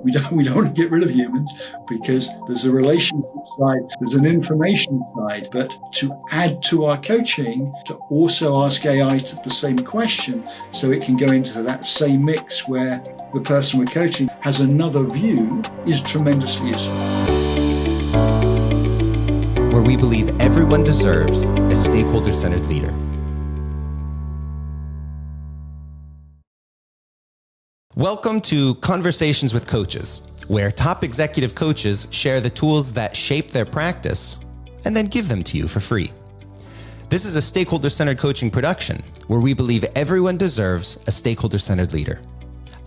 We don't want to get rid of humans because there's a relationship side, there's an information side. But to add to our coaching, to also ask AI the same question so it can go into that same mix where the person we're coaching has another view is tremendously useful. Where we believe everyone deserves a stakeholder-centered leader. Welcome to Conversations with Coaches, where top executive coaches share the tools that shape their practice and then give them to you for free. This is a stakeholder-centered coaching production where we believe everyone deserves a stakeholder-centered leader.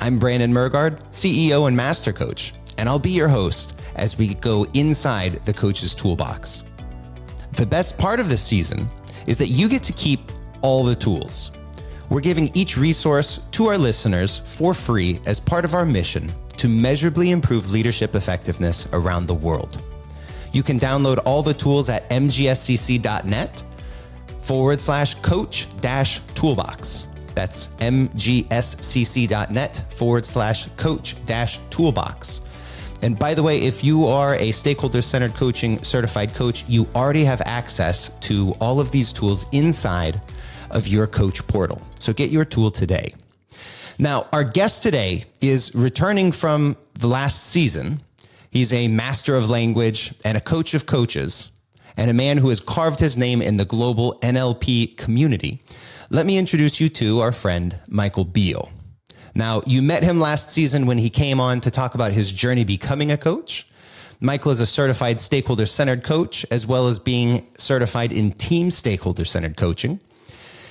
I'm Brandon Murgard, CEO and Master Coach, and I'll be your host as we go inside the coach's toolbox. The best part of this season is that you get to keep all the tools. We're giving each resource to our listeners for free as part of our mission to measurably improve leadership effectiveness around the world. You can download all the tools at mgscc.net/coach-toolbox. That's mgscc.net/coach-toolbox. And by the way, if you are a stakeholder-centered coaching certified coach, you already have access to all of these tools inside of your coach portal. So get your tool today. Now, our guest today is returning from the last season. He's a master of language and a coach of coaches, and a man who has carved his name in the global NLP community. Let me introduce you to our friend, Michael Beale. Now, you met him last season when he came on to talk about his journey becoming a coach. Michael is a certified stakeholder-centered coach, as well as being certified in team stakeholder-centered coaching.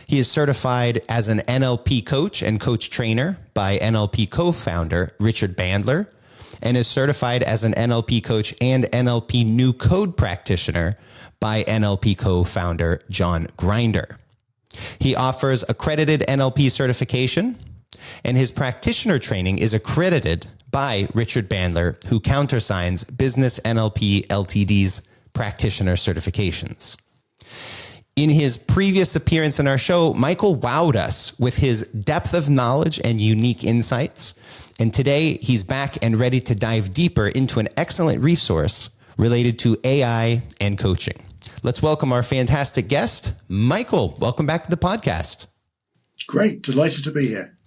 He is certified as an NLP coach and coach trainer by NLP co-founder Richard Bandler, and is certified as an NLP coach and NLP new code practitioner by NLP co-founder John Grinder. He offers accredited NLP certification, and his practitioner training is accredited by Richard Bandler, who countersigns Business NLP Ltd's practitioner certifications. In his previous appearance in our show, Michael wowed us with his depth of knowledge and unique insights. And today he's back and ready to dive deeper into an excellent resource related to AI and coaching. Let's welcome our fantastic guest, Michael. Welcome back to the podcast. Great. Delighted to be here.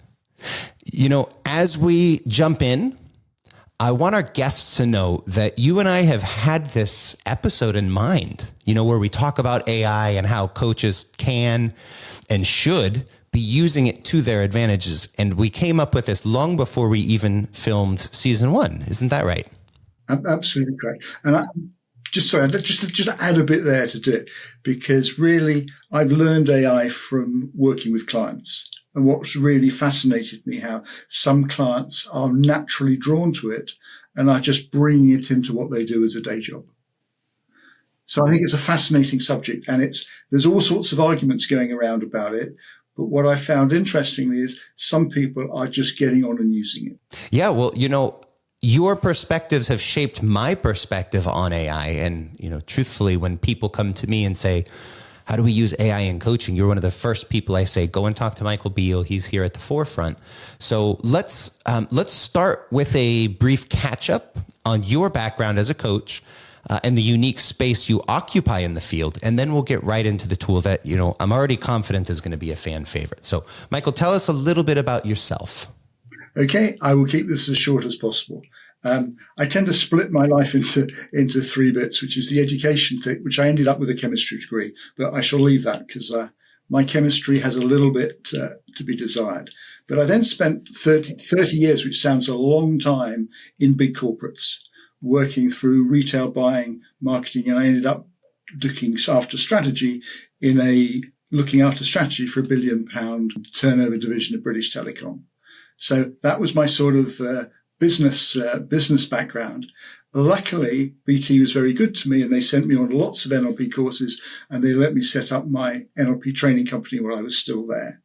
You know, as we jump in, I want our guests to know that you and I have had this episode in mind, where we talk about AI and how coaches can and should be using it to their advantages. And we came up with this long before we even filmed season 1. Isn't that right? Absolutely correct. And just to add a bit there to do it, because really I've learned AI from working with clients. And what's really fascinated me, how some clients are naturally drawn to it and are just bringing it into what they do as a day job. So I think it's a fascinating subject, and there's all sorts of arguments going around about it. But what I found interestingly is some people are just getting on and using it. Yeah, well, your perspectives have shaped my perspective on AI. And, truthfully, when people come to me and say, how do we use AI in coaching? You're one of the first people I say, go and talk to Michael Beale. He's here at the forefront. So let's start with a brief catch up on your background as a coach and the unique space you occupy in the field. And then we'll get right into the tool that, I'm already confident is going to be a fan favorite. So Michael, tell us a little bit about yourself. Okay, I will keep this as short as possible. I tend to split my life into 3 bits, which is the education thing, which I ended up with a chemistry degree, but I shall leave that because my chemistry has a little bit to be desired. But I then spent 30 years, which sounds a long time, in big corporates, working through retail buying, marketing, and I ended up looking after strategy for a £1 billion turnover division of British Telecom. So that was my sort of business background. Luckily, BT was very good to me, and they sent me on lots of NLP courses, and they let me set up my NLP training company while I was still there.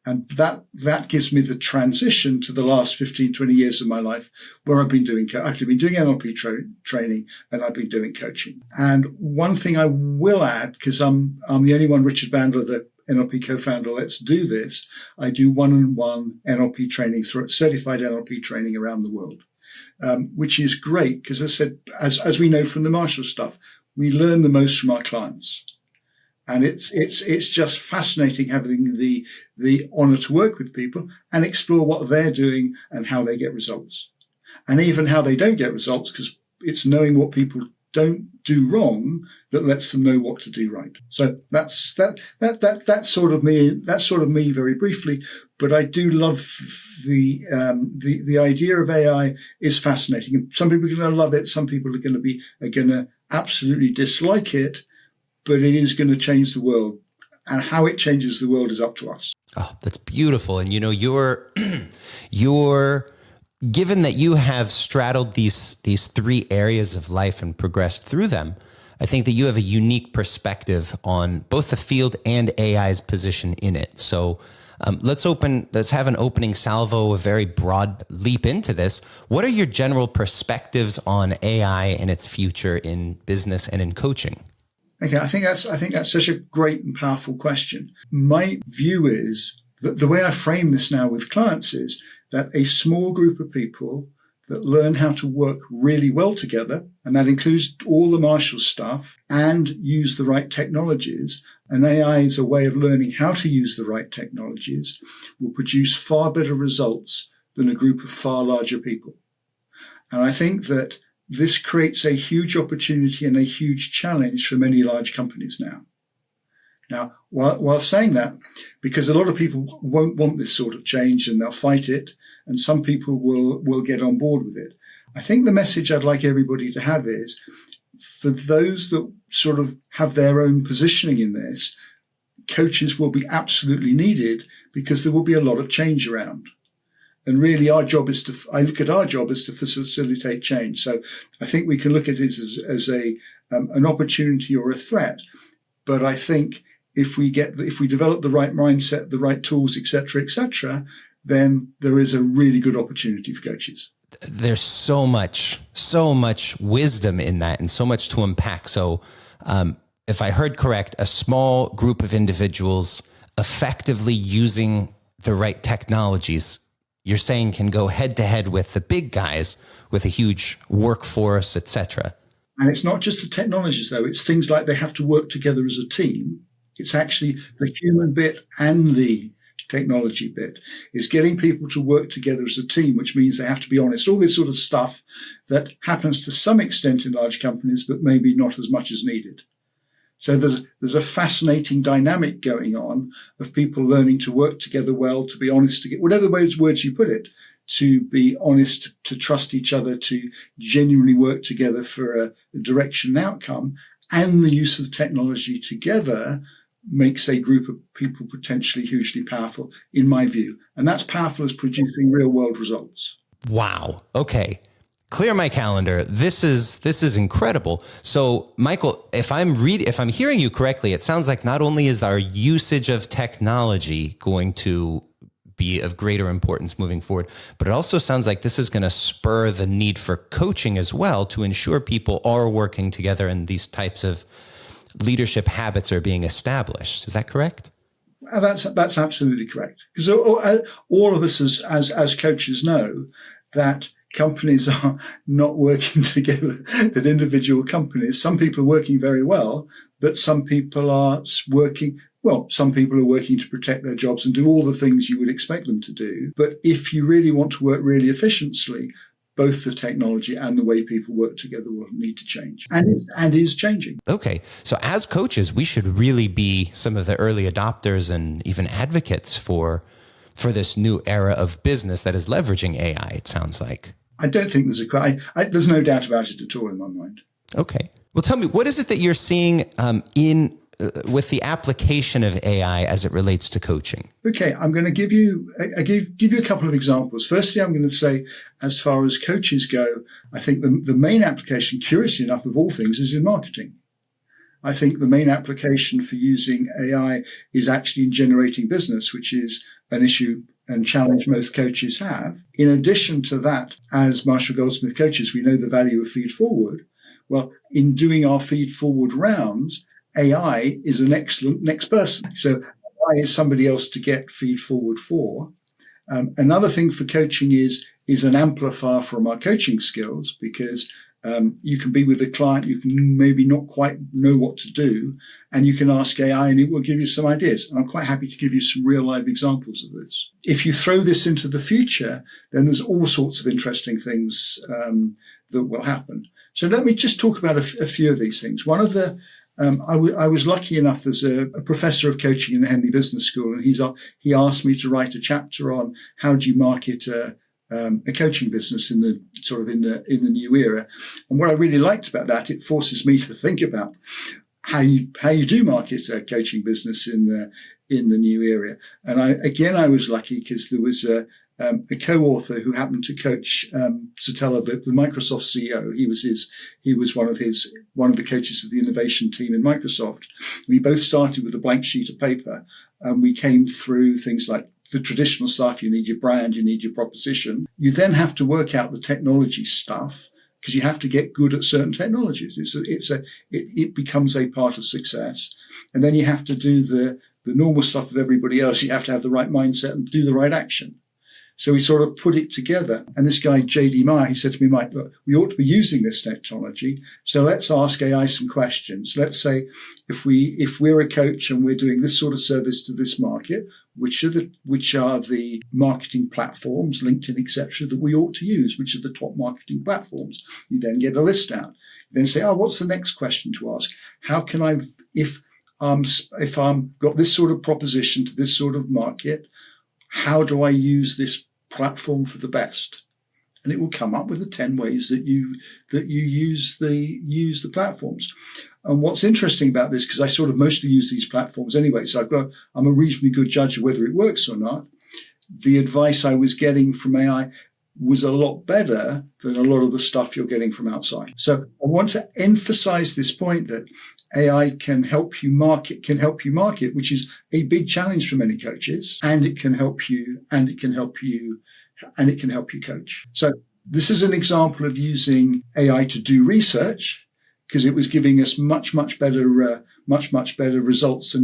And that gives me the transition to the last 15, 20 years of my life where I've been doing NLP training, and I've been doing coaching. And one thing I will add, because I'm the only one, Richard Bandler, the NLP co-founder, let's do this. I do one-on-one NLP training through certified NLP training around the world. which is great because, as I said, as we know from the Marshall stuff, we learn the most from our clients. And it's just fascinating having the honor to work with people and explore what they're doing and how they get results, and even how they don't get results, because it's knowing what people don't do wrong that lets them know what to do right. So that's sort of me. That's sort of me very briefly. But I do love the idea of AI is fascinating. Some people are going to love it. Some people are going to absolutely dislike it. But it is going to change the world, and how it changes the world is up to us. Oh, that's beautiful. And you're given that you have straddled these three areas of life and progressed through them, I think that you have a unique perspective on both the field and AI's position in it. So let's have an opening salvo, a very broad leap into this. What are your general perspectives on AI and its future in business and in coaching? Okay, I think that's such a great and powerful question. My view is that the way I frame this now with clients is that a small group of people that learn how to work really well together, and that includes all the Marshall stuff, and use the right technologies, and AI is a way of learning how to use the right technologies, will produce far better results than a group of far larger people. And I think that this creates a huge opportunity and a huge challenge for many large companies now. Now, while saying that, because a lot of people won't want this sort of change and they'll fight it, and some people will get on board with it, I think the message I'd like everybody to have is, for those that sort of have their own positioning in this, coaches will be absolutely needed because there will be a lot of change around. And really, I look at our job as to facilitate change. So I think we can look at it as an opportunity or a threat. But I think if we develop the right mindset, the right tools, et cetera, then there is a really good opportunity for coaches. There's so much wisdom in that and so much to unpack. So if I heard correct, a small group of individuals effectively using the right technologies, you're saying, can go head to head with the big guys with a huge workforce, etc. And it's not just the technologies, though. It's things like they have to work together as a team. It's actually the human bit and the technology bit is getting people to work together as a team, which means they have to be honest. All this sort of stuff that happens to some extent in large companies, but maybe not as much as needed. So there's a fascinating dynamic going on of people learning to work together well, to be honest, to get whatever words you put it, to be honest, to trust each other, to genuinely work together for a direction and outcome. And the use of technology together makes a group of people potentially hugely powerful, in my view. And that's powerful as producing real world results. Wow. Okay. Clear my calendar. This is incredible. So, Michael, if I'm hearing you correctly, it sounds like not only is our usage of technology going to be of greater importance moving forward, but it also sounds like this is going to spur the need for coaching as well to ensure people are working together and these types of leadership habits are being established. Is that correct? That's absolutely correct. Because all of us as coaches know that companies are not working together, that individual companies, some people are working very well, but some people are working to protect their jobs and do all the things you would expect them to do. But if you really want to work really efficiently, both the technology and the way people work together will need to change and is changing. Okay. So as coaches, we should really be some of the early adopters and even advocates for this new era of business that is leveraging AI, it sounds like. I don't think there's no doubt about it at all in my mind. Okay. Well, tell me, what is it that you're seeing with the application of AI as it relates to coaching? Okay, I'm going to give you a couple of examples. Firstly, I'm going to say, as far as coaches go, I think the main application, curiously enough, of all things, is in marketing. I think the main application for using AI is actually in generating business, which is an issue and challenge most coaches have. In addition to that, as Marshall Goldsmith coaches, we know the value of feed forward. Well, in doing our feed forward rounds, AI is an excellent next person. So AI is somebody else to get feed forward for. Another thing for coaching is an amplifier from our coaching skills, because you can be with a client, you can maybe not quite know what to do, and you can ask AI and it will give you some ideas. And I'm quite happy to give you some real live examples of this. If you throw this into the future, then there's all sorts of interesting things that will happen. So let me just talk about a few of these things. One of the I was lucky enough. There's a professor of coaching in the Henley Business School, and he asked me to write a chapter on how do you market a coaching business in the new era. And what I really liked about that, it forces me to think about how you do market a coaching business in the new era. And I was lucky because there was a co-author who happened to coach Satella, the Microsoft CEO. He was one of the coaches of the innovation team in Microsoft. We both started with a blank sheet of paper, and we came through things like the traditional stuff. You need your brand, you need your proposition. You then have to work out the technology stuff, because you have to get good at certain technologies. It becomes a part of success. And then you have to do the normal stuff of everybody else. You have to have the right mindset and do the right action. So we sort of put it together. And this guy, J.D. Meyer, he said to me, Mike, look, we ought to be using this technology. So let's ask AI some questions. Let's say if we're a coach and we're doing this sort of service to this market, which are the marketing platforms, LinkedIn, etc., that we ought to use? Which are the top marketing platforms? You then get a list out. You then say, what's the next question to ask? How can I, if I'm got this sort of proposition to this sort of market, how do I use this platform for the best? And it will come up with the 10 ways that you use the platforms. And what's interesting about this, because I sort of mostly use these platforms anyway, so I'm a reasonably good judge of whether it works or not. The advice I was getting from AI was a lot better than a lot of the stuff you're getting from outside. So I want to emphasize this point that AI can help you market, which is a big challenge for many coaches, and it can help you coach. So this is an example of using AI to do research, because it was giving us much better results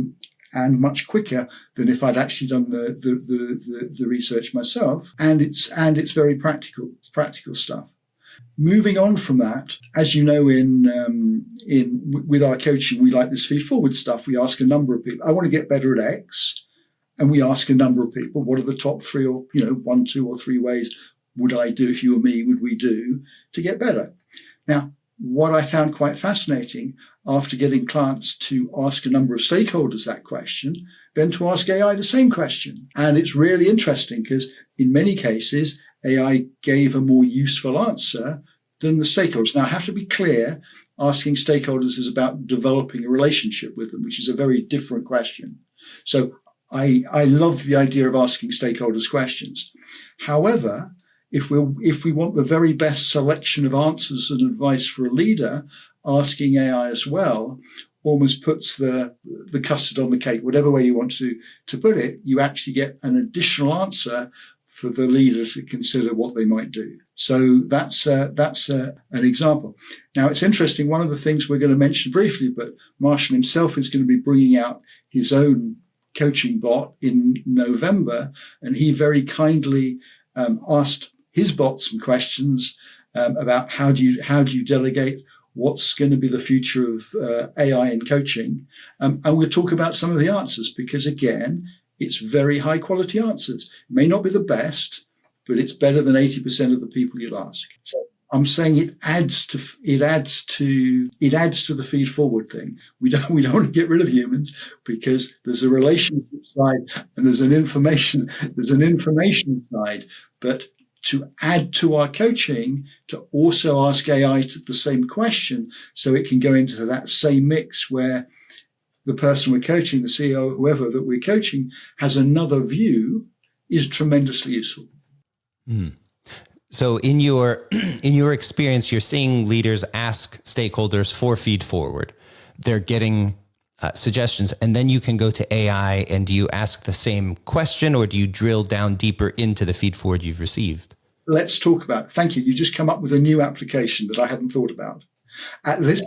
and much quicker than if I'd actually done the research myself. And it's very practical stuff. Moving on from that, as you know, with our coaching, we like this feed forward stuff. We ask a number of people, I want to get better at X. And we ask a number of people, what are the top 3 or 1, 2 or 3 ways would I do, if you were me, would we do to get better? Now, what I found quite fascinating, after getting clients to ask a number of stakeholders that question, then to ask AI the same question. And it's really interesting because in many cases, AI gave a more useful answer than the stakeholders. Now, I have to be clear, asking stakeholders is about developing a relationship with them, which is a very different question. So I love the idea of asking stakeholders questions. However, if we want the very best selection of answers and advice for a leader, asking AI as well almost puts the custard on the cake. Whatever way you want to put it, you actually get an additional answer for the leader to consider what they might do. So that's an example. Now, it's interesting. One of the things we're going to mention briefly, but Marshall himself is going to be bringing out his own coaching bot in November, and he very kindly asked his bot some questions about how do you delegate, what's going to be the future of AI in coaching, and we'll talk about some of the answers, because again, it's very high quality answers. It may not be the best, but it's better than 80% of the people you'll ask. So I'm saying it adds to the feed forward thing. We don't want to get rid of humans, because there's a relationship side and there's an information side. But to add to our coaching, to also ask AI the same question, so it can go into that same mix where the person we're coaching, the CEO, whoever that we're coaching, has another view, is tremendously useful. Mm. So in your experience, you're seeing leaders ask stakeholders for feed forward. They're getting suggestions, and then you can go to AI, and do you ask the same question, or do you drill down deeper into the feed forward you've received? Let's talk about it. Thank you. You just come up with a new application that I hadn't thought about. At this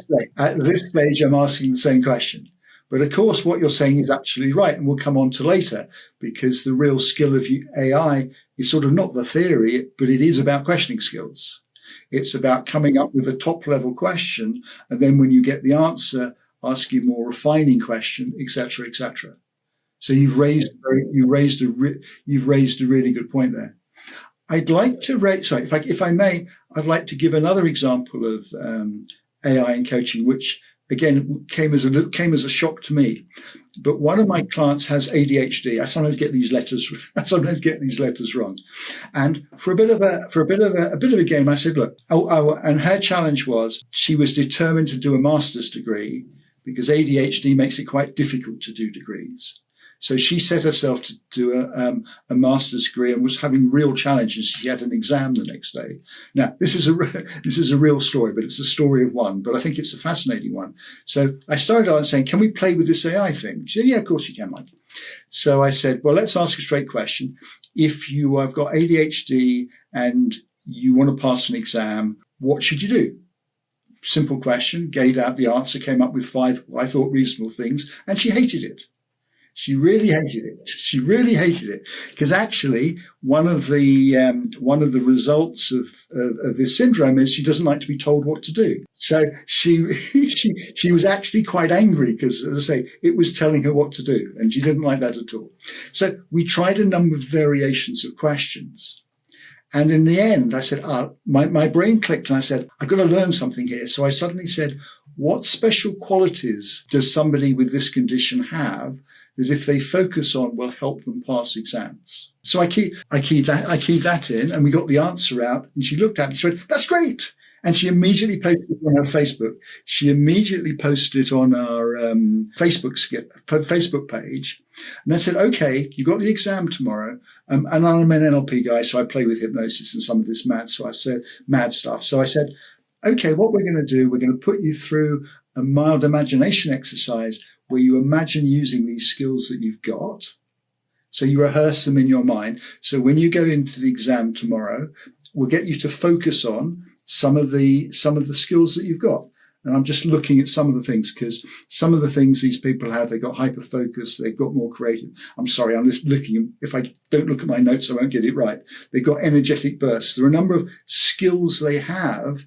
stage, I'm asking the same question. But of course, what you're saying is absolutely right. And we'll come on to later, because the real skill of AI is sort of not the theory, but it is about questioning skills. It's about coming up with a top level question. And then when you get the answer, ask you more refining question, et cetera, et cetera. So you've raised a really good point there. I'd like to rate, sorry, if I may, I'd like to give another example of AI in coaching, which again came as a shock to me. But one of my clients has ADHD. I sometimes get these letters wrong. And for a bit of a game, I said, look, and her challenge was she was determined to do a master's degree because ADHD makes it quite difficult to do degrees. So she set herself to do a master's degree and was having real challenges. She had an exam the next day. Now, this is a real story, but it's a story of one. But I think it's a fascinating one. So I started out saying, can we play with this AI thing? She said, yeah, of course you can, Mike. So I said, well, let's ask a straight question. If you have got ADHD and you want to pass an exam, what should you do? Simple question, gave out the answer, came up with 5, I thought, reasonable things, and she hated it. She really hated it because actually one of the results of this syndrome is she doesn't like to be told what to do. So she was actually quite angry because, as I say, it was telling her what to do, and she didn't like that at all. So we tried a number of variations of questions. And in the end, I said, my brain clicked and I said, I've got to learn something here. So I suddenly said, what special qualities does somebody with this condition have that if they focus on will help them pass exams? So I keyed that in and we got the answer out, and she looked at it and she went, that's great. And she immediately posted it on her Facebook. She immediately posted it on our Facebook page. And I said, okay, you got the exam tomorrow. And I'm an NLP guy, so I play with hypnosis and some of this mad stuff. So I said, okay, what we're going to do, we're going to put you through a mild imagination exercise where you imagine using these skills that you've got. So you rehearse them in your mind. So when you go into the exam tomorrow, we'll get you to focus on some of the skills that you've got. And I'm just looking at some of the things, because some of the things these people have, they've got hyper focus, they've got more creative. I'm sorry, I'm just looking. If I don't look at my notes, I won't get it right. They've got energetic bursts. There are a number of skills they have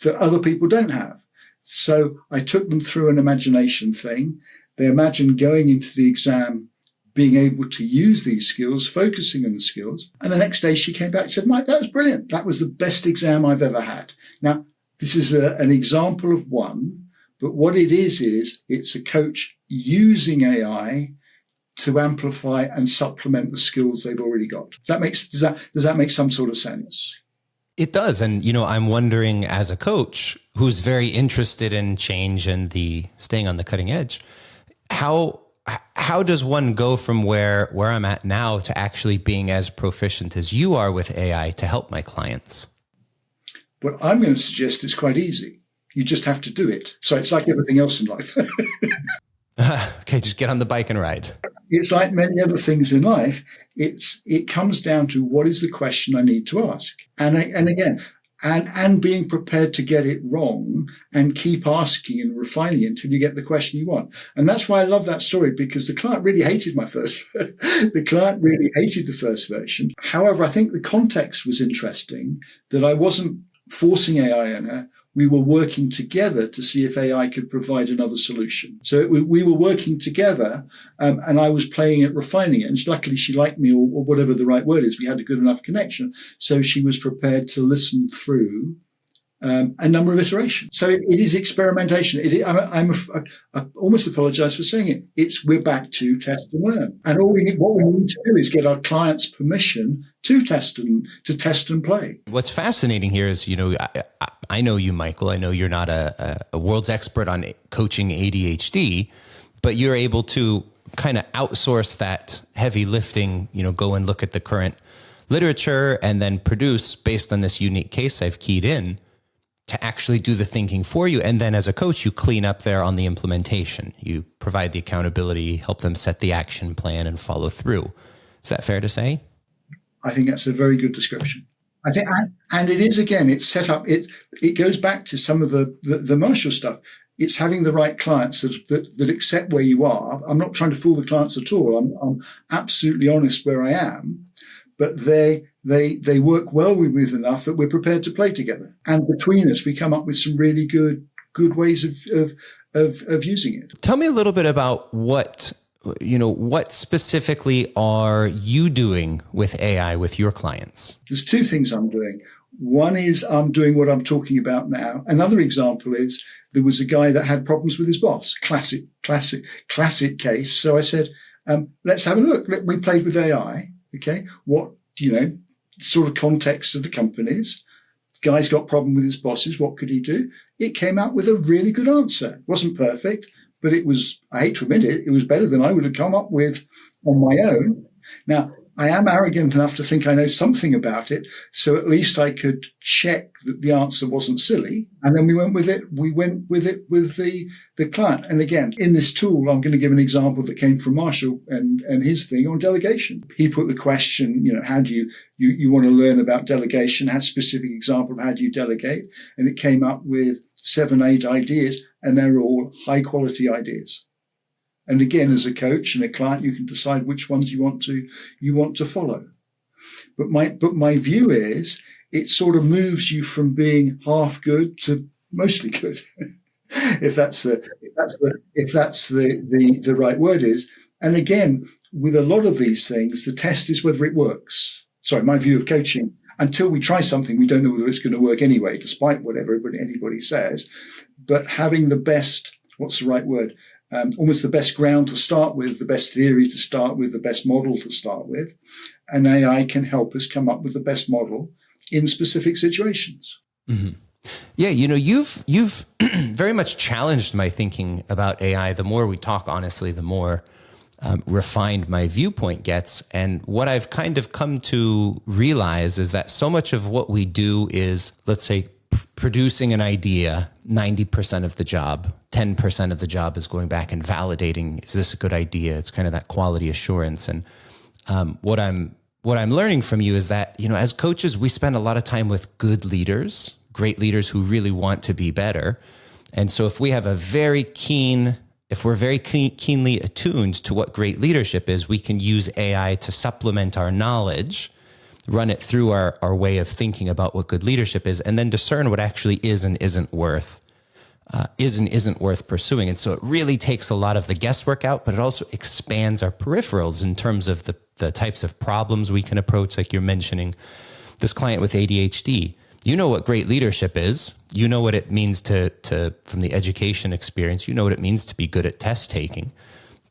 that other people don't have. So I took them through an imagination thing. They imagined going into the exam, being able to use these skills, focusing on the skills. And the next day she came back and said, Mike, that was brilliant. That was the best exam I've ever had. Now, this is an example of one, but what it is it's a coach using AI to amplify and supplement the skills they've already got. Does that make some sort of sense? It does. And, I'm wondering, as a coach who's very interested in change and the staying on the cutting edge, how does one go from where I'm at now to actually being as proficient as you are with AI to help my clients? What I'm going to suggest is quite easy. You just have to do it. So it's like everything else in life. Okay, just get on the bike and ride. It's like many other things in life. It comes down to what is the question I need to ask. And being prepared to get it wrong and keep asking and refining it until you get the question you want. And that's why I love that story, because the client really hated the first version. However, I think the context was interesting, that I wasn't forcing AI on her. We were working together to see if AI could provide another solution. So we were working together, and I was playing it, refining it. And luckily she liked me, or whatever the right word is. We had a good enough connection. So she was prepared to listen through a number of iterations. So it is experimentation. I almost apologize for saying it. We're back to test and learn. And what we need to do is get our clients' permission to test and play. What's fascinating here is, I know you, Michael. I know you're not a world's expert on coaching ADHD, but you're able to kind of outsource that heavy lifting, go and look at the current literature and then produce based on this unique case I've keyed in to actually do the thinking for you. And then as a coach, you clean up there on the implementation. You provide the accountability, help them set the action plan and follow through. Is that fair to say? I think that's a very good description. I think, and it is, again, it's set up, it goes back to some of the Marshall stuff. it's having the right clients that accept where you are. I'm not trying to fool the clients at all. I'm absolutely honest where I am, but they work well with me enough that we're prepared to play together. And between us, we come up with some really good ways of using it. Tell me a little bit about what specifically are you doing with AI with your clients? There's two things I'm doing. One is I'm doing what I'm talking about now. Another example is there was a guy that had problems with his boss. Classic case. So I said, let's have a look. We played with AI. Okay. What, sort of context of the companies. Guy's got problem with his bosses. What could he do? It came out with a really good answer. It wasn't perfect, but it was, I hate to admit it was better than I would have come up with on my own. Now, I am arrogant enough to think I know something about it, so at least I could check that the answer wasn't silly. And then we went with it. We went with it with the client. And again, in this tool, I'm going to give an example that came from Marshall and his thing on delegation. He put the question, how do you want to learn about delegation? Had a specific example of how do you delegate? And it came up with 7, 8 ideas, and they're all high quality ideas. And again, as a coach and a client, you can decide which ones you want to follow. But my view is it sort of moves you from being half good to mostly good, if that's the right word is. And again, with a lot of these things, the test is whether it works. Sorry, my view of coaching. Until we try something, we don't know whether it's going to work anyway, despite what anybody says. But having the best, what's the right word? Almost the best ground to start with, the best theory to start with, the best model to start with. And AI can help us come up with the best model in specific situations. Mm-hmm. Yeah, you've very much challenged my thinking about AI. The more we talk, honestly, the more refined my viewpoint gets. And what I've kind of come to realize is that so much of what we do is, let's say, producing an idea, 90% of the job, 10% of the job is going back and validating, is this a good idea? It's kind of that quality assurance. And what I'm learning from you is that, as coaches, we spend a lot of time with good leaders, great leaders who really want to be better. And so if we have if we're very keenly attuned to what great leadership is, we can use AI to supplement our knowledge, run it through our way of thinking about what good leadership is, and then discern what actually is and isn't worth pursuing. And so it really takes a lot of the guesswork out, but it also expands our peripherals in terms of the types of problems we can approach. Like you're mentioning this client with ADHD. You know what great leadership is. You know what it means to from the education experience. You know what it means to be good at test taking.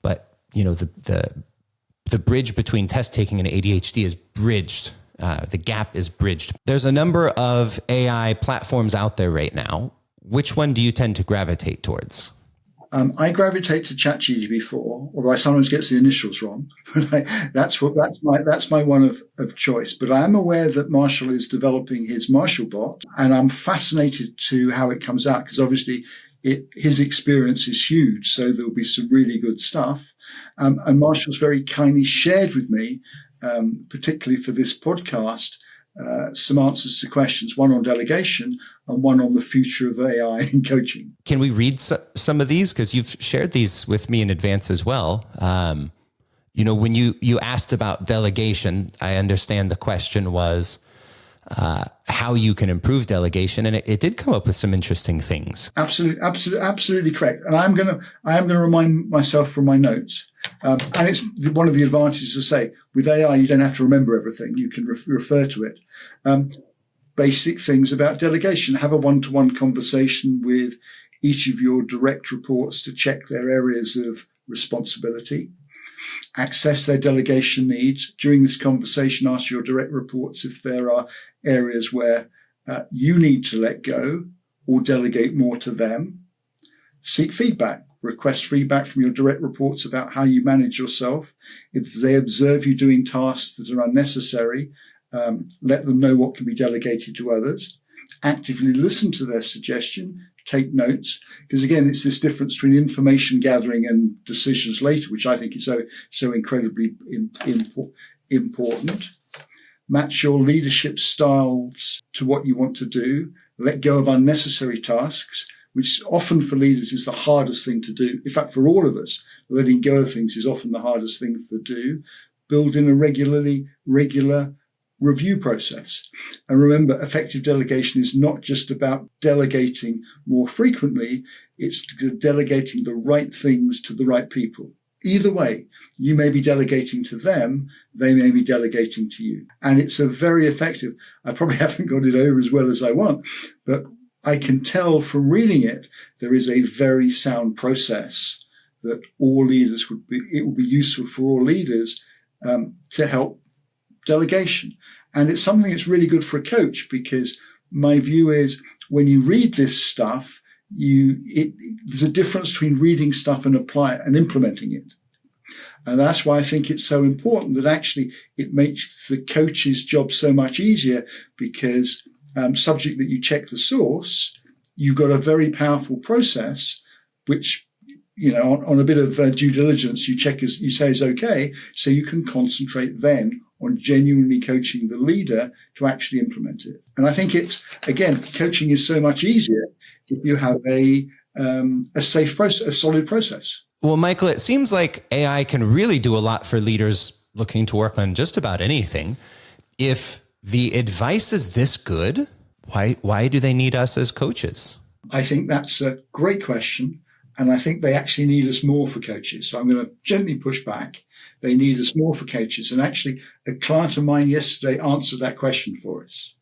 But the bridge between test taking and ADHD is bridged. The gap is bridged. There's a number of AI platforms out there right now. Which one do you tend to gravitate towards? I gravitate to ChatGPT-4, although I sometimes get the initials wrong. That's my one of choice. But I am aware that Marshall is developing his Marshall bot, and I'm fascinated to how it comes out, because obviously his experience is huge. So there'll be some really good stuff. And Marshall's very kindly shared with me, particularly for this podcast, some answers to questions, one on delegation and one on the future of AI in coaching. Can we read some of these? Because you've shared these with me in advance as well. When you asked about delegation, I understand the question was how you can improve delegation, and it did come up with some interesting things. Absolutely correct. And I am going to remind myself from my notes. And it's one of the advantages to say with AI, you don't have to remember everything. You can refer to it. Basic things about delegation. Have a one-to-one conversation with each of your direct reports to check their areas of responsibility. Access their delegation needs. During this conversation, ask your direct reports if there are areas where you need to let go or delegate more to them. Seek feedback. Request feedback from your direct reports about how you manage yourself. If they observe you doing tasks that are unnecessary, let them know what can be delegated to others. Actively listen to their suggestion. Take notes, because again, it's this difference between information gathering and decisions later, which I think is so incredibly important. Match your leadership styles to what you want to do. Let go of unnecessary tasks. which often for leaders is the hardest thing to do. In fact, for all of us, letting go of things is often the hardest thing to do. Build in a regular review process. And remember, effective delegation is not just about delegating more frequently, it's delegating the right things to the right people. Either way, you may be delegating to them, they may be delegating to you. And it's a very effective, I probably haven't got it over as well as I want, but I can tell from reading it, there is a very sound process that all leaders it would be useful for all leaders to help delegation. And it's something that's really good for a coach, because my view is when you read this stuff, there's a difference between reading stuff and implementing it. And that's why I think it's so important that actually it makes the coach's job so much easier, because subject that you check the source, you've got a very powerful process, which, on a bit of due diligence, you check you say is okay. So you can concentrate then on genuinely coaching the leader to actually implement it. And I think coaching is so much easier if you have a safe process, a solid process. Well, Michael, it seems like AI can really do a lot for leaders looking to work on just about anything. If the advice is this good, why do they need us as coaches? I think that's a great question. And I think they actually need us more for coaches. So I'm going to gently push back. They need us more for coaches. And actually, a client of mine yesterday answered that question for us.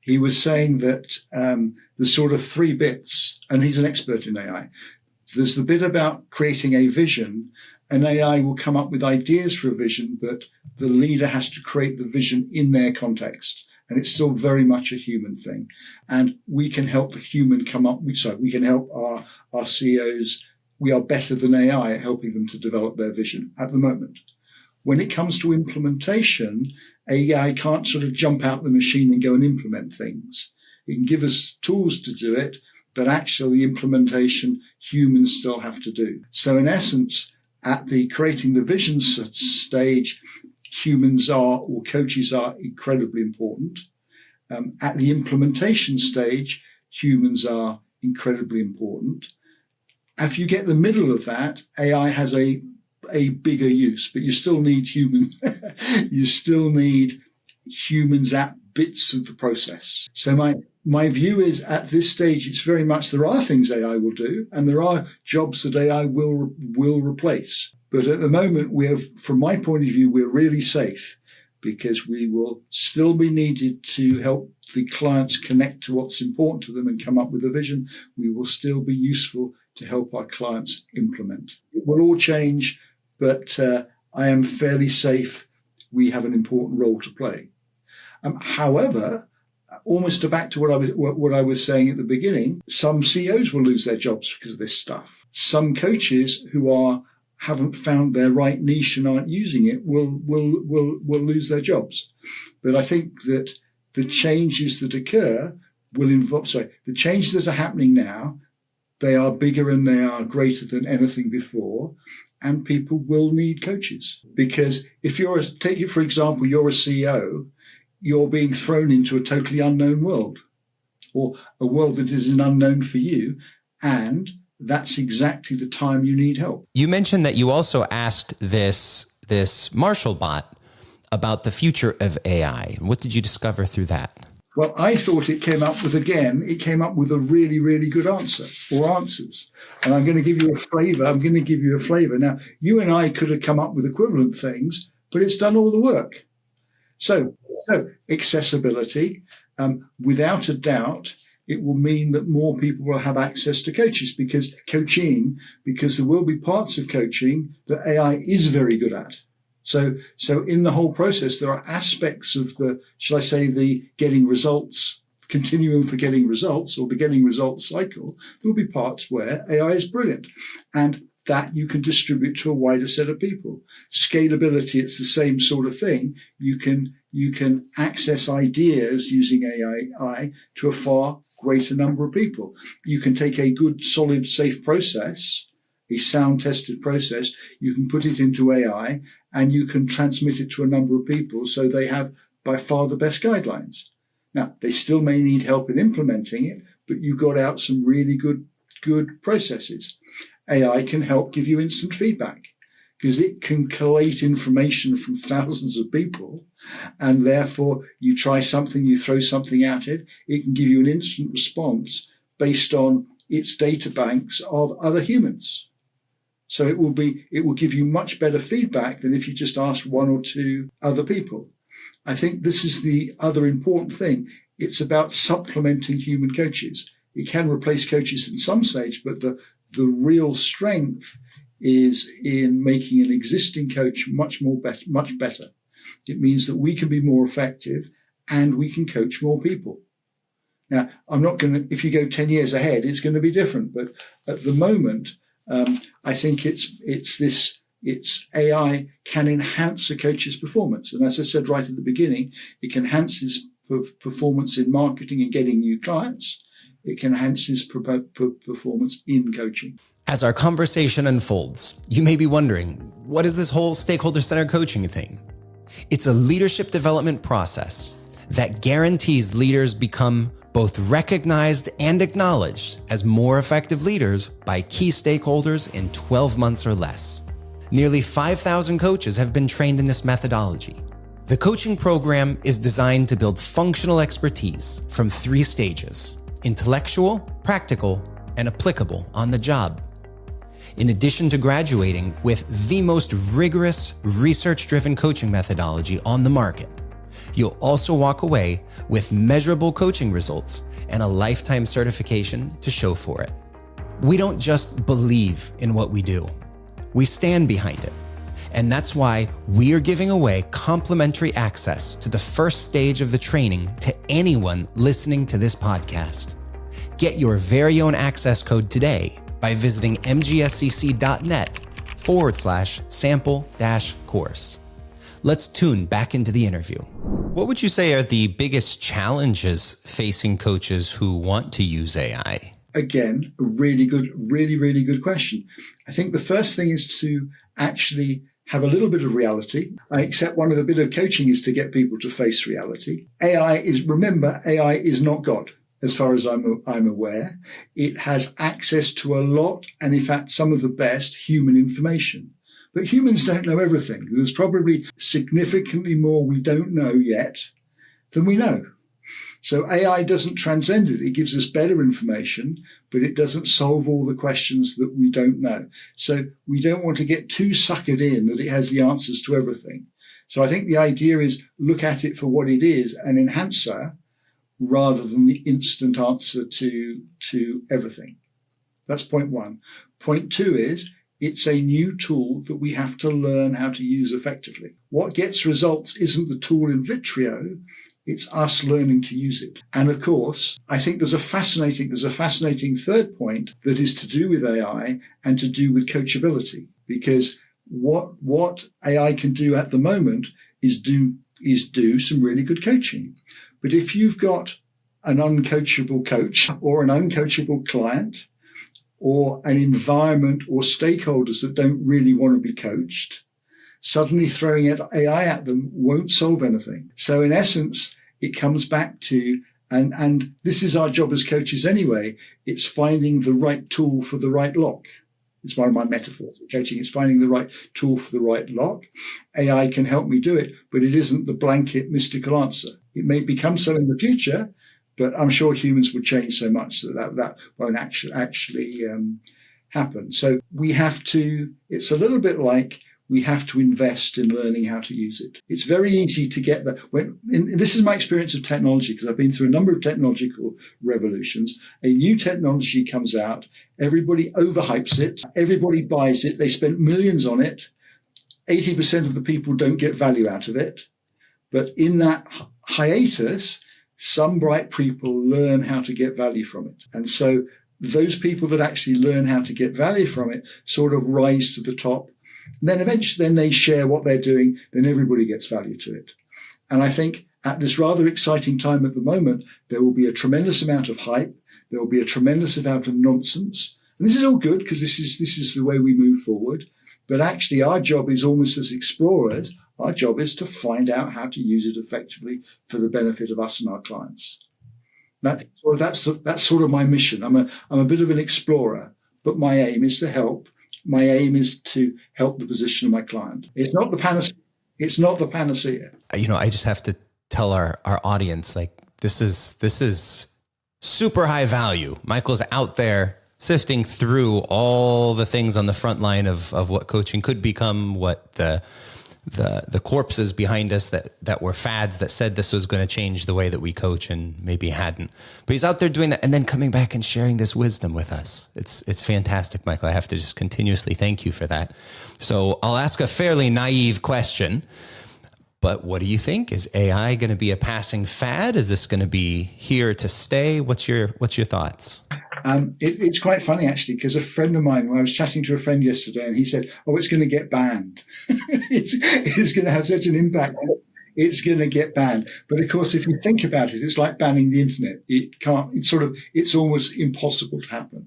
He was saying that there's sort of 3 bits, and he's an expert in AI. There's the bit about creating a vision, and AI will come up with ideas for a vision, but the leader has to create the vision in their context. And it's still very much a human thing. And we can help the human we can help our CEOs. We are better than AI at helping them to develop their vision at the moment. When it comes to implementation, AI can't sort of jump out the machine and go and implement things. It can give us tools to do it, but actually the implementation humans still have to do. So in essence, at the creating the vision stage, coaches are incredibly important. At the implementation stage, humans are incredibly important. If you get the middle of that, AI has a bigger use, but you still need humans. You still need humans at bits of the process. So my view is at this stage, it's very much there are things AI will do, and there are jobs that AI will replace. But at the moment, from my point of view, we're really safe, because we will still be needed to help the clients connect to what's important to them and come up with a vision. We will still be useful to help our clients implement. It will all change, but I am fairly safe. We have an important role to play. However, almost back to what I was saying at the beginning, some CEOs will lose their jobs because of this stuff. Some coaches who haven't found their right niche and aren't using it will lose their jobs. But I think that the changes that occur the changes that are happening now, they are bigger and they are greater than anything before. And people will need coaches, because if take it for example, you're a CEO, you're being thrown into a totally unknown world, or a world that is an unknown for you. And that's exactly the time you need help. You mentioned that you also asked this Marshall bot about the future of AI. What did you discover through that? Well, I thought it came up with a really, really good answer, or answers. And I'm going to give you a flavor. Now, you and I could have come up with equivalent things, but it's done all the work. So accessibility, without a doubt, it will mean that more people will have access to coaches, because there will be parts of coaching that AI is very good at. So in the whole process, there are aspects of the getting results, continuum for getting results, or the getting results cycle. There will be parts where AI is brilliant, and that you can distribute to a wider set of people. Scalability, it's the same sort of thing. You can access ideas using AI to a far greater number of people. You can take a good, solid, safe process, a sound-tested process, you can put it into AI, and you can transmit it to a number of people so they have by far the best guidelines. Now, they still may need help in implementing it, but you got out some really good good processes. AI can help give you instant feedback because it can collate information from thousands of people, and therefore you try something, you throw something at it, it can give you an instant response based on its data banks of other humans. So it will give you much better feedback than if you just asked one or two other people. I think this is the other important thing. It's about supplementing human coaches. It can replace coaches in some stage, but the real strength is in making an existing coach much better. It means that we can be more effective and we can coach more people. Now, I'm not going to, if you go 10 years ahead, it's going to be different. But at the moment, I think it's AI can enhance a coach's performance. And as I said right at the beginning, it can enhance his performance in marketing and getting new clients. It can enhance his performance in coaching. As our conversation unfolds, you may be wondering, what is this whole stakeholder-centered coaching thing? It's a leadership development process that guarantees leaders become both recognized and acknowledged as more effective leaders by key stakeholders in 12 months or less. Nearly 5,000 coaches have been trained in this methodology. The coaching program is designed to build functional expertise from 3 stages: intellectual, practical, and applicable on the job. In addition to graduating with the most rigorous, research-driven coaching methodology on the market, you'll also walk away with measurable coaching results and a lifetime certification to show for it. We don't just believe in what we do, we stand behind it. And that's why we are giving away complimentary access to the first stage of the training to anyone listening to this podcast. Get your very own access code today by visiting mgscc.net/sample-course. Let's tune back into the interview. What would you say are the biggest challenges facing coaches who want to use AI? Again, a really good question. I think the first thing is to actually have a little bit of reality. I accept one of the bit of coaching is to get people to face reality. AI is not God, as far as I'm aware. It has access to a lot, and in fact, some of the best human information. But humans don't know everything. There's probably significantly more we don't know yet than we know. So AI doesn't transcend it. It gives us better information, but it doesn't solve all the questions that we don't know. So we don't want to get too suckered in that it has the answers to everything. So I think the idea is look at it for what it is, an enhancer, rather than the instant answer to everything. That's point one. Point two is it's a new tool that we have to learn how to use effectively. What gets results isn't the tool in vitro. It's us learning to use it. And of course, I think there's a fascinating third point that is to do with AI and to do with coachability, because what AI can do at the moment is do some really good coaching. But if you've got an uncoachable coach or an uncoachable client or an environment or stakeholders that don't really want to be coached, suddenly throwing AI at them won't solve anything. So in essence, it comes back to, and this is our job as coaches anyway, it's finding the right tool for the right lock. It's one of my metaphors for coaching. It's finding the right tool for the right lock. AI can help me do it, but it isn't the blanket mystical answer. It may become so in the future, but I'm sure humans would change so much that won't actually happen. So we have to, it's a little bit like we have to invest in learning how to use it. It's very easy to get that. This is my experience of technology, because I've been through a number of technological revolutions. A new technology comes out, everybody overhypes it, everybody buys it, they spend millions on it. 80% of the people don't get value out of it. But in that hiatus, some bright people learn how to get value from it. And so those people that actually learn how to get value from it sort of rise to the top. And then eventually they share what they're doing, then everybody gets value to it. And I think at this rather exciting time at the moment, there will be a tremendous amount of hype. There will be a tremendous amount of nonsense. And this is all good because this is the way we move forward. But actually our job is almost as explorers. Our job is to find out how to use it effectively for the benefit of us and our clients. That's sort of my mission. I'm a bit of an explorer, but my aim is to help. My aim is to help the position of my client. It's not the panacea. It's not the panacea. I just have to tell our audience, like, this is super high value. Michael's out there sifting through all the things on the front line of what coaching could become, what the corpses behind us that were fads that said this was going to change the way that we coach and maybe hadn't. But he's out there doing that and then coming back and sharing this wisdom with us. It's fantastic, Michael. I have to just continuously thank you for that. So I'll ask a fairly naive question, but what do you think? Is AI going to be a passing fad? Is this going to be here to stay? What's your thoughts? It's quite funny, actually, because a friend of mine, when I was chatting to a friend yesterday, and he said, "Oh, it's going to get banned. it's going to have such an impact. It's going to get banned." But of course, if you think about it, it's like banning the internet. It can't. It's almost impossible to happen.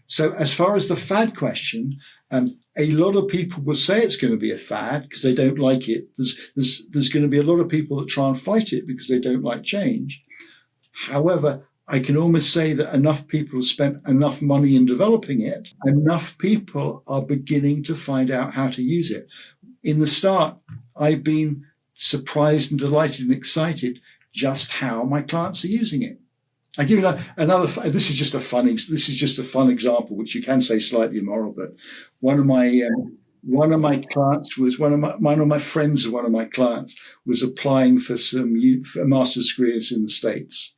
So, as far as the fad question, a lot of people will say it's going to be a fad because they don't like it. There's going to be a lot of people that try and fight it because they don't like change. However, I can almost say that enough people have spent enough money in developing it. Enough people are beginning to find out how to use it. In the start, I've been surprised and delighted and excited just how my clients are using it. I give you another. This is just a fun example, which you can say slightly immoral. But one of my clients was one of my friends. One of my clients was applying for a master's degrees in the States.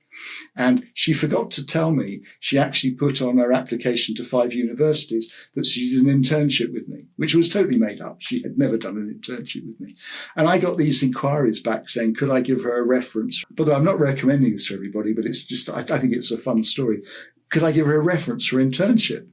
And she forgot to tell me she actually put on her application to 5 universities that she did an internship with me, which was totally made up. She had never done an internship with me. And I got these inquiries back saying, could I give her a reference? But I'm not recommending this to everybody, but it's just, I think it's a fun story. Could I give her a reference for internship?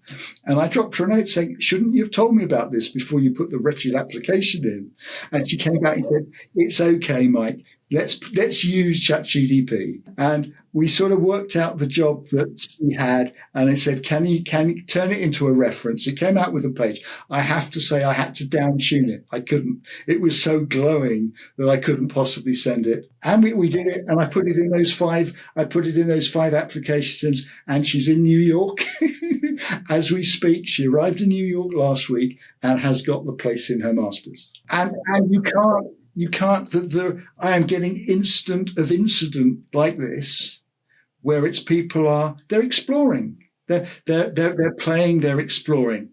And I dropped her a note saying, shouldn't you have told me about this before you put the wretched application in? And she came back and said, it's okay, Mike. Let's use ChatGPT. And we sort of worked out the job that she had. And I said, can you turn it into a reference? It came out with a page. I have to say I had to down tune it. I couldn't. It was so glowing that I couldn't possibly send it. And we did it. And I put it in those 5 applications, and she's in New York as we speak. She arrived in New York last week and has got the place in her master's. And you can't, I am getting incident like this, where it's they're exploring, they're playing, they're exploring.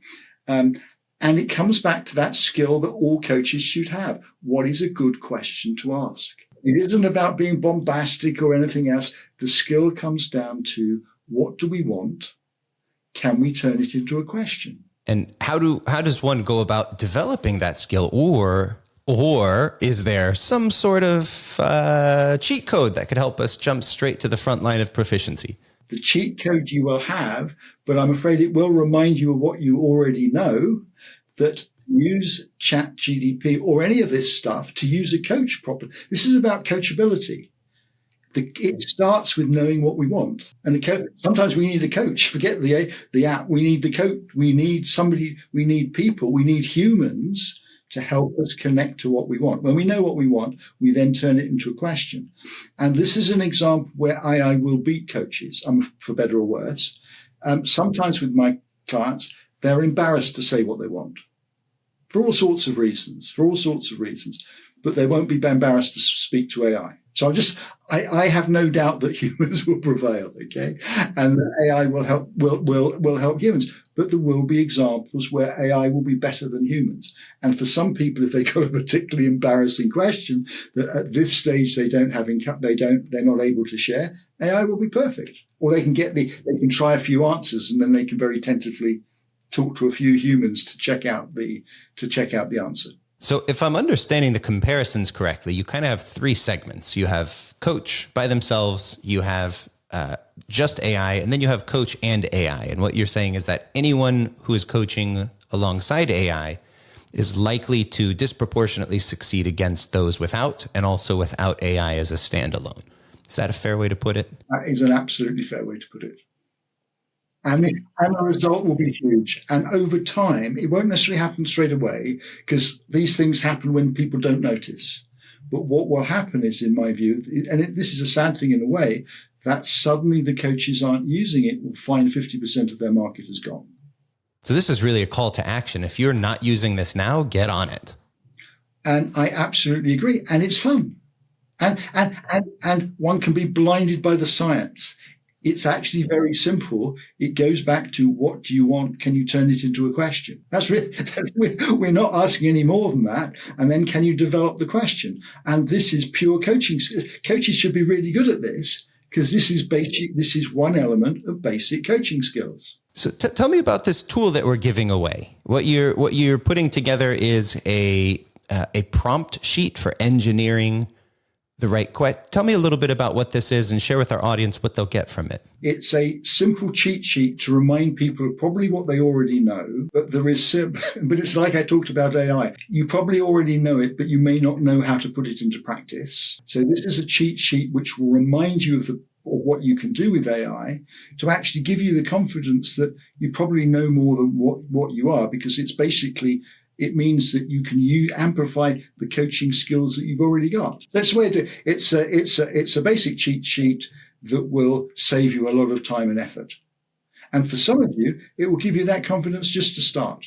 And it comes back to that skill that all coaches should have. What is a good question to ask? It isn't about being bombastic or anything else. The skill comes down to, what do we want? Can we turn it into a question? And how does one go about developing that skill? Or is there some sort of cheat code that could help us jump straight to the front line of proficiency? The cheat code you will have, but I'm afraid it will remind you of what you already know, that use ChatGPT or any of this stuff to use a coach properly. This is about coachability. It starts with knowing what we want. And sometimes we need a coach. Forget the app. We need the coach. We need somebody. We need people. We need humans to help us connect to what we want. When we know what we want, we then turn it into a question. And this is an example where AI will beat coaches, for better or worse. Sometimes with my clients, they're embarrassed to say what they want for all sorts of reasons, but they won't be embarrassed to speak to AI. So I have no doubt that humans will prevail, okay? And that AI will help humans. But there will be examples where AI will be better than humans. And for some people, if they've got a particularly embarrassing question that at this stage they're not able to share, AI will be perfect. Or they can try a few answers, and then they can very tentatively talk to a few humans to check out the answer. So if I'm understanding the comparisons correctly, you kind of have 3 segments. You have coach by themselves, you have just AI, and then you have coach and AI. And what you're saying is that anyone who is coaching alongside AI is likely to disproportionately succeed against those without, and also without AI as a standalone. Is that a fair way to put it? That is an absolutely fair way to put it. And the result will be huge. And over time, it won't necessarily happen straight away, because these things happen when people don't notice. But what will happen is, in my view, and this is a sad thing in a way, that suddenly the coaches aren't using it will find 50% of their market has gone. So this is really a call to action. If you're not using this now, get on it. And I absolutely agree. And it's fun. And one can be blinded by the science. It's actually very simple. It goes back to, what do you want? Can you turn it into a question? We're not asking any more than that. And then, can you develop the question? And this is pure coaching. Coaches should be really good at this, because this is one element of basic coaching skills. So tell me about this tool that we're giving away. What you're putting together is a prompt sheet for engineering the right question. Tell me a little bit about what this is and share with our audience what they'll get from it. It's a simple cheat sheet to remind people of probably what they already know, but it's like I talked about AI. You probably already know it, but you may not know how to put it into practice. So this is a cheat sheet which will remind you of what you can do with AI, to actually give you the confidence that you probably know more than what you are, because it means that you can amplify the coaching skills that you've already got. That's the way to do it. It's a basic cheat sheet that will save you a lot of time and effort. And for some of you, it will give you that confidence just to start.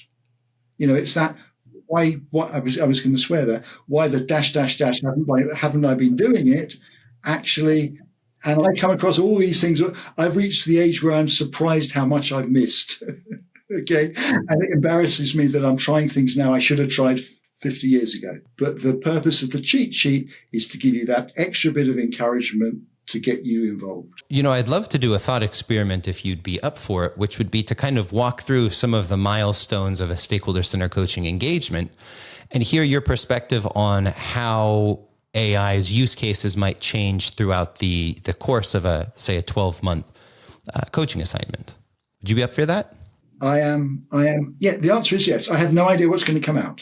It's that, why I was going to swear there, why the dash, haven't I been doing it? Actually, and I come across all these things. I've reached the age where I'm surprised how much I've missed. Okay. And it embarrasses me that I'm trying things now I should have tried 50 years ago. But the purpose of the cheat sheet is to give you that extra bit of encouragement to get you involved. I'd love to do a thought experiment if you'd be up for it, which would be to kind of walk through some of the milestones of a stakeholder-centered coaching engagement and hear your perspective on how AI's use cases might change throughout the course of a 12-month coaching assignment. Would you be up for that? I am. Yeah, the answer is yes. I have no idea what's going to come out.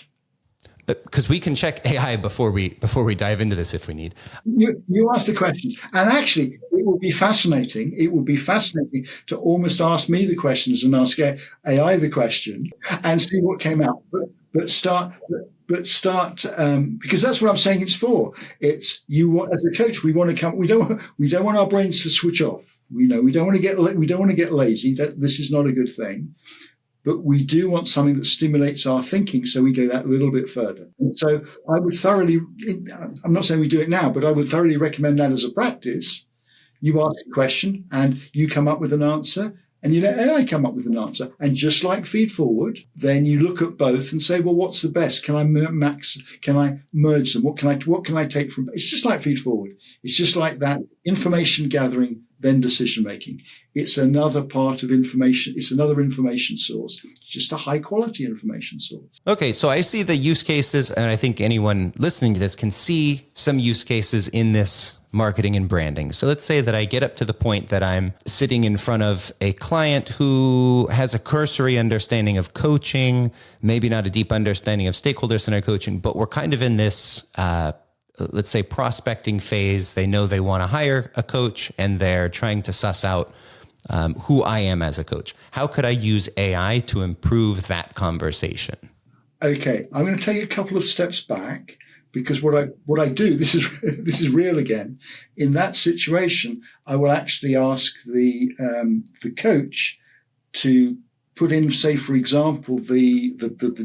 Because we can check AI before we dive into this if we need. You ask the questions, and actually, it will be fascinating. It will be fascinating to almost ask me the questions and ask AI the question and see what came out. But start because that's what I'm saying it's for. It's as a coach, we want to come. We don't want our brains to switch off. We don't want to get lazy. This is not a good thing. But we do want something that stimulates our thinking, so we go that little bit further. And so I would I'm not saying we do it now, but I would thoroughly recommend that as a practice. You ask a question and you come up with an answer, and you let AI come up with an answer. And just like feed forward, then you look at both and say, well, what's the best? Can I can I merge them? What can I take from? It's just like feed forward. It's just like that information gathering, then decision making. It's another part of information. It's another information source. It's just a high quality information source. Okay, so I see the use cases, and I think anyone listening to this can see some use cases in this marketing and branding. So let's say that I get up to the point that I'm sitting in front of a client who has a cursory understanding of coaching, maybe not a deep understanding of stakeholder-centered coaching, but we're kind of in this let's say prospecting phase. They know they want to hire a coach and they're trying to suss out who I am as a coach. How could I use AI to improve that conversation? Okay, I'm going to take a couple of steps back, because what I do, this is real again. In that situation, I will actually ask the coach to put in, say, for example, the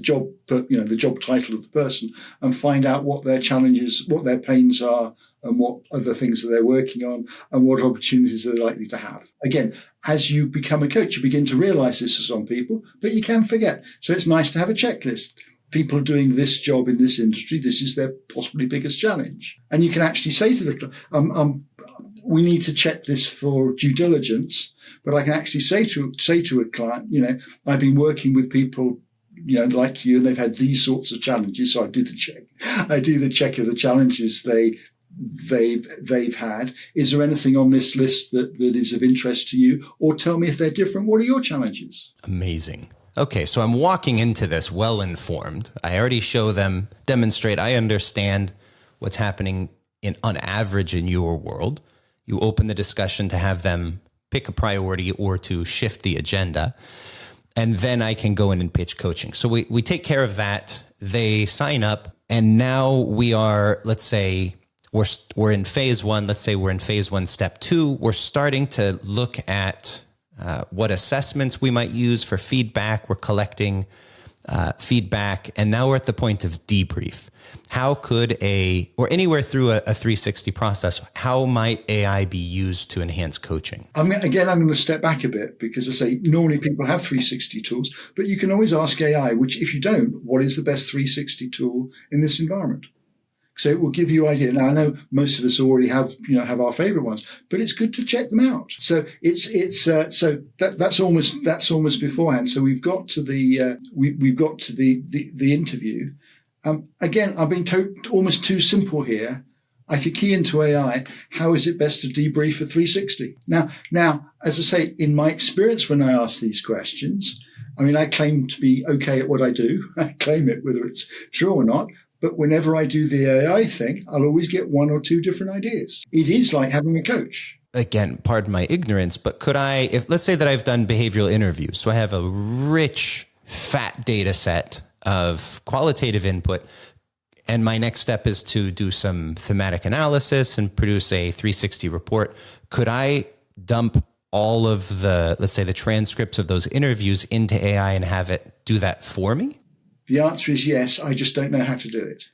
job, the job title of the person, and find out what their challenges, what their pains are, and what other things that they're working on, and what opportunities they're likely to have. Again, as you become a coach, you begin to realize this is on people, but you can forget. So it's nice to have a checklist. People are doing this job in this industry. This is their possibly biggest challenge. And you can actually say to the client, we need to check this for due diligence. But I can actually say to a client, I've been working with people, like you, and they've had these sorts of challenges. So I do the check. I do the check of the challenges they've had. Is there anything on this list that is of interest to you? Or tell me if they're different. What are your challenges? Amazing. Okay, so I'm walking into this well-informed. I already demonstrate I understand what's happening on average in your world. You open the discussion to have them pick a priority or to shift the agenda. And then I can go in and pitch coaching. So we take care of that. They sign up. And now we are, let's say, we're in phase one. Let's say we're in phase one, step two. We're starting to look at what assessments we might use for feedback. We're collecting feedback, and now we're at the point of debrief. How could or anywhere through a 360 process, how might AI be used to enhance coaching? I mean, again, I'm going to step back a bit because I say normally people have 360 tools, but you can always ask AI, which if you don't, what is the best 360 tool in this environment? So it will give you idea. Now I know most of us already have our favorite ones, but it's good to check them out. So that's almost beforehand. So we've got to the interview. Again, I've been almost too simple here. I could key into AI. How is it best to debrief a 360? Now, as I say, in my experience, when I ask these questions, I mean, I claim to be okay at what I do. I claim it, whether it's true or not. But whenever I do the AI thing, I'll always get one or two different ideas. It is like having a coach. Again, pardon my ignorance, but could I, let's say that I've done behavioral interviews, so I have a rich, fat data set of qualitative input, and my next step is to do some thematic analysis and produce a 360 report. Could I dump all of the, let's say, the transcripts of those interviews into AI and have it do that for me? The answer is yes. I just don't know how to do it.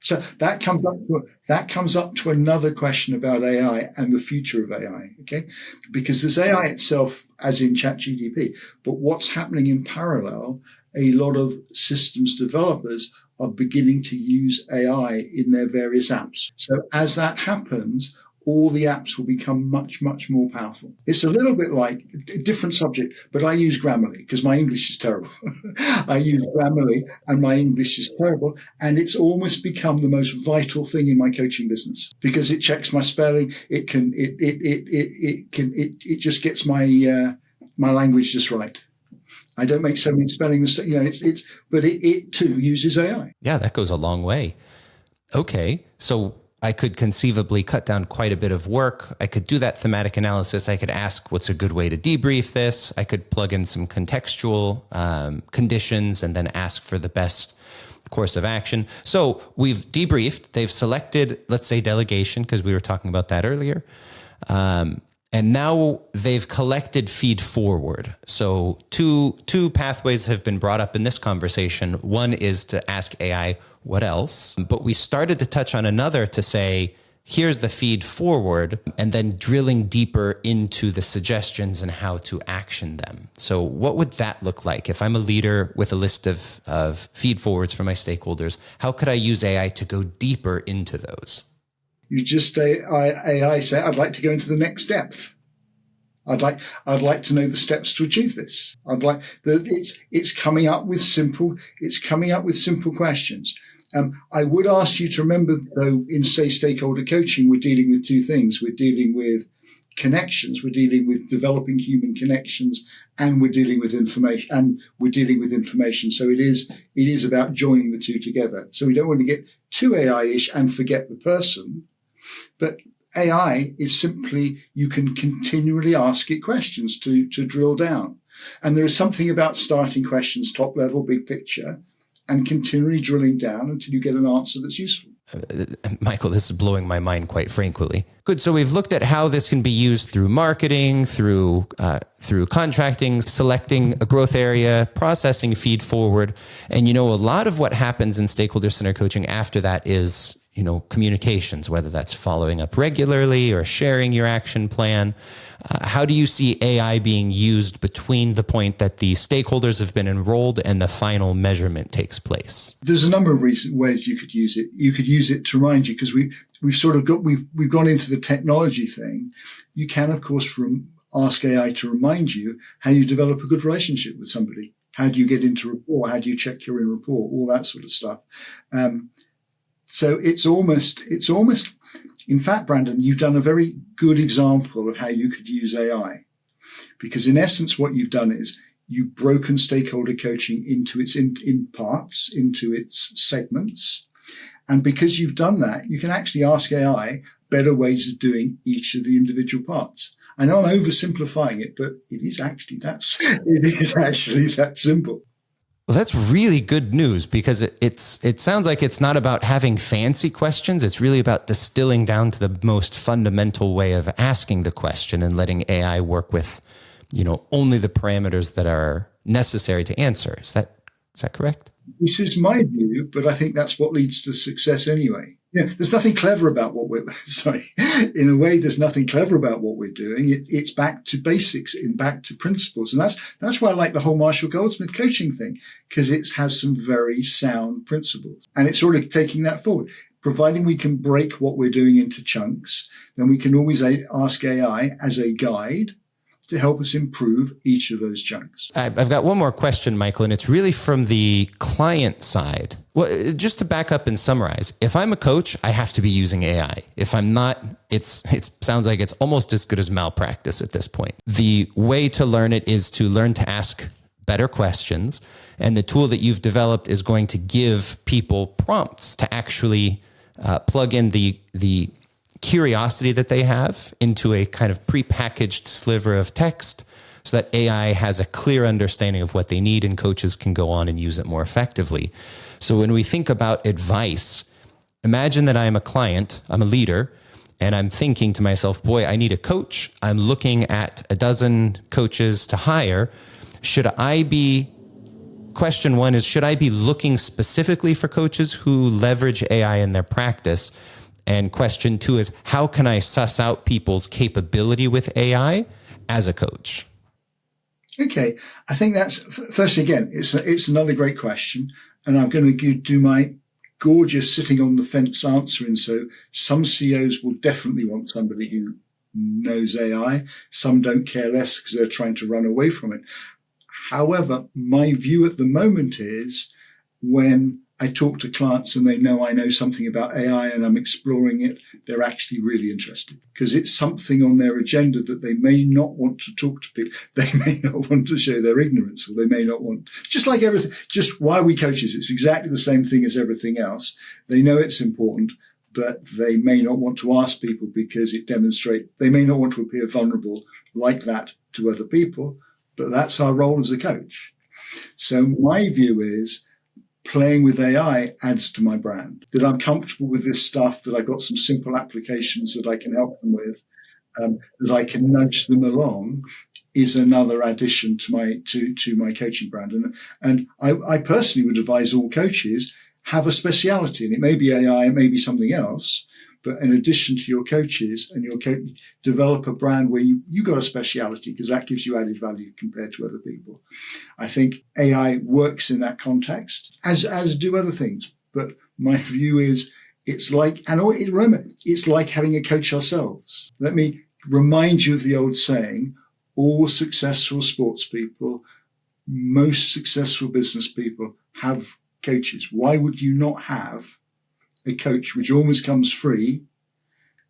So that comes up to another question about AI and the future of AI. Okay, because there's AI itself, as in ChatGPT, but what's happening in parallel? A lot of systems developers are beginning to use AI in their various apps. So as that happens, all the apps will become much, much more powerful. It's a little bit like a different subject, but I use Grammarly because my English is terrible. I use Grammarly and my English is terrible. And it's almost become the most vital thing in my coaching business because it checks my spelling. It just gets my language just right. I don't make so many spelling mistakes, but it too uses AI. Yeah, that goes a long way. Okay. So I could conceivably cut down quite a bit of work. I could do that thematic analysis. I could ask what's a good way to debrief this. I could plug in some contextual conditions and then ask for the best course of action. So we've debriefed. They've selected, let's say, delegation, because we were talking about that earlier. And now they've collected feed forward. So two pathways have been brought up in this conversation. One is to ask AI, what else? But we started to touch on another to say, here's the feed forward, and then drilling deeper into the suggestions and how to action them. So what would that look like? If I'm a leader with a list of feed forwards for my stakeholders, how could I use AI to go deeper into those? You just AI say, I'd like to go into the next depth. I'd like to know the steps to achieve this. It's coming up with simple questions. I would ask you to remember, though, in say stakeholder coaching, we're dealing with two things. We're dealing with connections. We're dealing with developing human connections, and we're dealing with information. So it is about joining the two together. So we don't want to get too AI-ish and forget the person. But AI is simply, you can continually ask it questions to drill down. And there is something about starting questions top level, big picture, and continually drilling down until you get an answer that's useful. Michael, this is blowing my mind, quite frankly. Good. So we've looked at how this can be used through marketing, through contracting, selecting a growth area, processing feed forward. And, a lot of what happens in stakeholder center coaching after that is, communications, whether that's following up regularly or sharing your action plan. How do you see AI being used between the point that the stakeholders have been enrolled and the final measurement takes place? There's a number of ways you could use it. You could use it to remind you, because we've gone into the technology thing. You can, of course, ask AI to remind you how you develop a good relationship with somebody. How do you get into rapport? How do you check you're in rapport? All that sort of stuff. So it's almost, in fact, Brandon, you've done a very good example of how you could use AI, because in essence, what you've done is you've broken stakeholder coaching into its in parts, into its segments. And because you've done that, you can actually ask AI better ways of doing each of the individual parts. I know I'm oversimplifying it, but it is actually that simple. Well, that's really good news, because it sounds like it's not about having fancy questions. It's really about distilling down to the most fundamental way of asking the question and letting AI work with, only the parameters that are necessary to answer. Is that correct? This is my view, but I think that's what leads to success anyway. There's nothing clever about what we're, in a way, there's nothing clever about what we're doing. It's back to basics and back to principles. And that's why I like the whole Marshall Goldsmith coaching thing, because it has some very sound principles. And it's sort of taking that forward. Providing we can break what we're doing into chunks, then we can always ask AI as a guide to help us improve each of those chunks. I've got one more question, Michael, and it's really from the client side. Well, just to back up and summarize, if I'm a coach, I have to be using AI. If I'm not, it sounds like it's almost as good as malpractice at this point. The way to learn it is to learn to ask better questions, and the tool that you've developed is going to give people prompts to actually plug in the curiosity that they have into a kind of prepackaged sliver of text, so that AI has a clear understanding of what they need, and coaches can go on and use it more effectively. So when we think about advice, imagine that I am a client, I'm a leader, and I'm thinking to myself, boy, I need a coach. I'm looking at a dozen coaches to hire. Question one is, should I be looking specifically for coaches who leverage AI in their practice? And question two is, how can I suss out people's capability with AI as a coach? Okay, I think that's, first again, it's another great question. And I'm going to do my gorgeous sitting on the fence answering. So some CEOs will definitely want somebody who knows AI. Some don't care less because they're trying to run away from it. However, my view at the moment is, when I talk to clients and they know I know something about AI and I'm exploring it, they're actually really interested, because it's something on their agenda that they may not want to talk to people. They may not want to show their ignorance, or they may not want, just like everything, just why are we coaches? It's exactly the same thing as everything else. They know it's important, but they may not want to ask people because they may not want to appear vulnerable like that to other people, but that's our role as a coach. So my view is, playing with AI adds to my brand, that I'm comfortable with this stuff, that I've got some simple applications that I can help them with, that I can nudge them along, is another addition to my coaching brand. And I personally would advise all coaches have a speciality, and it may be AI, it may be something else, but in addition to your coaches and your coach, develop a brand where you got a speciality, because that gives you added value compared to other people. I think AI works in that context, as do other things. But my view is, it's like having a coach ourselves. Let me remind you of the old saying: all successful sports people, most successful business people have coaches. Why would you not have a coach which almost comes free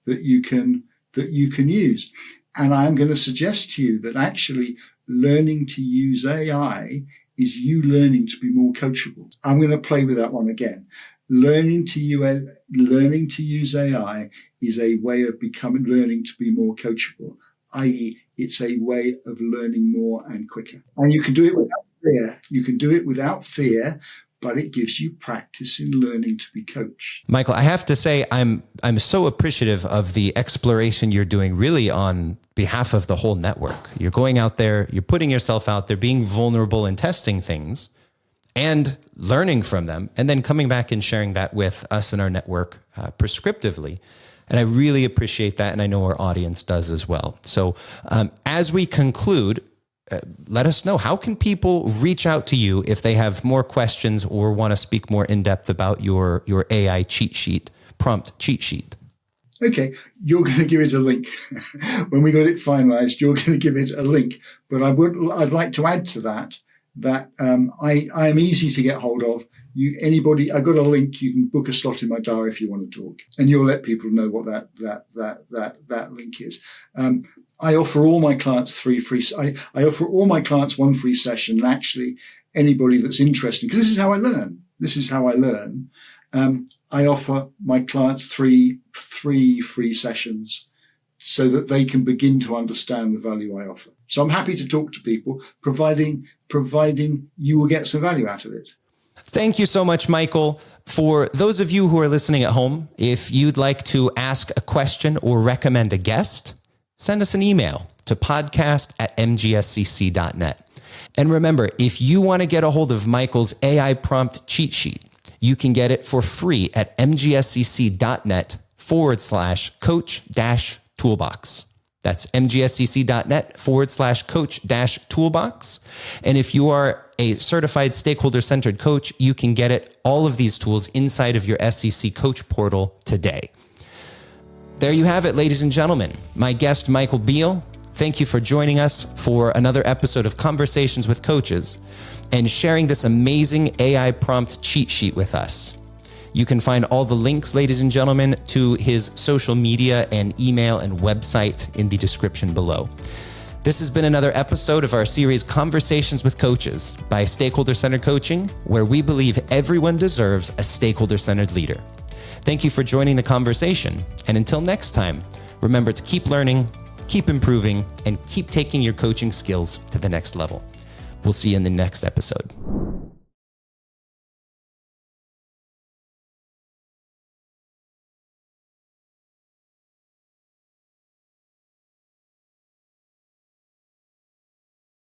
that you can use? And I'm going to suggest to you that actually learning to use AI is you learning to be more coachable. I'm going to play with that one again. Learning to use AI is a way of learning to be more coachable, i.e., it's a way of learning more and quicker. And you can do it without fear. You can do it without fear, but it gives you practice in learning to be coached. Michael, I have to say, I'm so appreciative of the exploration you're doing, really on behalf of the whole network. You're going out there, you're putting yourself out there, being vulnerable and testing things and learning from them, and then coming back and sharing that with us and our network prescriptively. And I really appreciate that, and I know our audience does as well. So as we conclude, let us know, how can people reach out to you if they have more questions or want to speak more in depth about your AI prompt cheat sheet? Okay, you're going to give it a link. When we got it finalized, you're going to give it a link. But I'd like to add to that I am easy to get hold of. I've got a link. You can book a slot in my diary if you want to talk, and you'll let people know what that link is. I offer all my clients I offer all my clients one free session. And actually, anybody that's interested, because this is how I learn. I offer my clients three free sessions so that they can begin to understand the value I offer. So I'm happy to talk to people, providing you will get some value out of it. Thank you so much, Michael. For those of you who are listening at home, if you'd like to ask a question or recommend a guest, send us an email to podcast@mgscc.net. And remember, if you want to get a hold of Michael's AI prompt cheat sheet, you can get it for free at mgscc.net/coach-toolbox. That's mgscc.net/coach-toolbox. And if you are a certified stakeholder-centered coach, you can get it, all of these tools, inside of your SCC coach portal today. There you have it, ladies and gentlemen. My guest, Michael Beale. Thank you for joining us for another episode of Conversations with Coaches and sharing this amazing AI prompt cheat sheet with us. You can find all the links, ladies and gentlemen, to his social media and email and website in the description below. This has been another episode of our series Conversations with Coaches by Stakeholder Centered Coaching, where we believe everyone deserves a stakeholder-centered leader. Thank you for joining the conversation. And until next time, remember to keep learning, keep improving, and keep taking your coaching skills to the next level. We'll see you in the next episode.